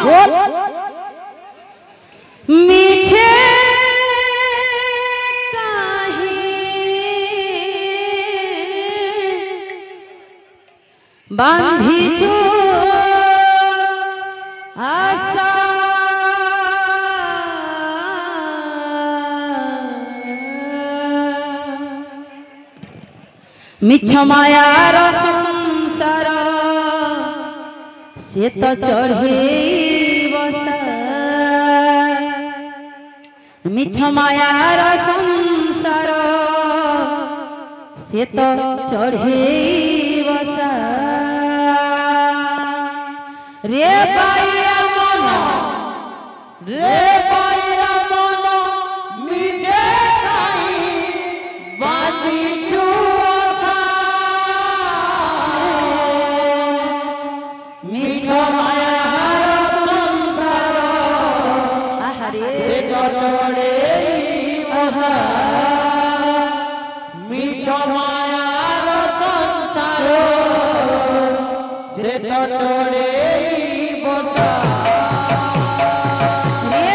बोल मीठे बांधी जो आशा मिछ मायार संसार से तो चढ़े बसा मिछ मायार संसार से तो चढ़े बसा रे पाया मन रे पाया मन मिटे काई बाती चुसा मिछ मायार संसार आहारे से चढ़े बसा मिछ मायार संसार से तो चढ़े बसा रे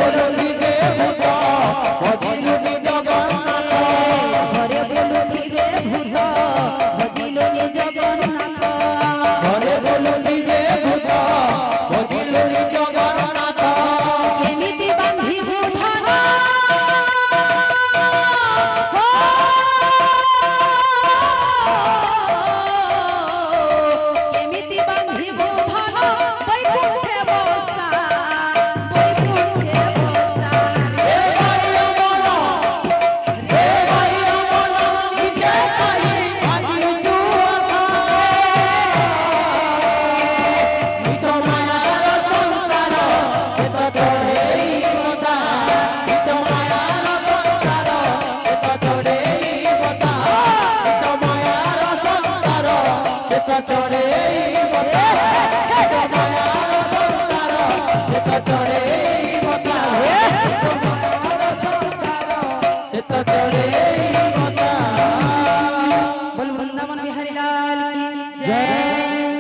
बोलुथिबे भूत भजिलुनि जगन्नाथ घरे बोलुथिबे भूत भजिलुनि जगन्नाथ घरे बोलुथिबे भूत भजिलुनि जगन्नाथ केमिति बांधिबु धन केमिति बांधिबु धन बैकुंठे बसा हे भाई अमन निजे कहि आदिचु आशा मिछ मायार संसार से तो चढ़ेई बसा मिछ मायार संसार से तो चढ़ेई बसा मिछ मायार संसार से तो चढ़ेई बसा मिछ मायार संसार से तो चढ़ेई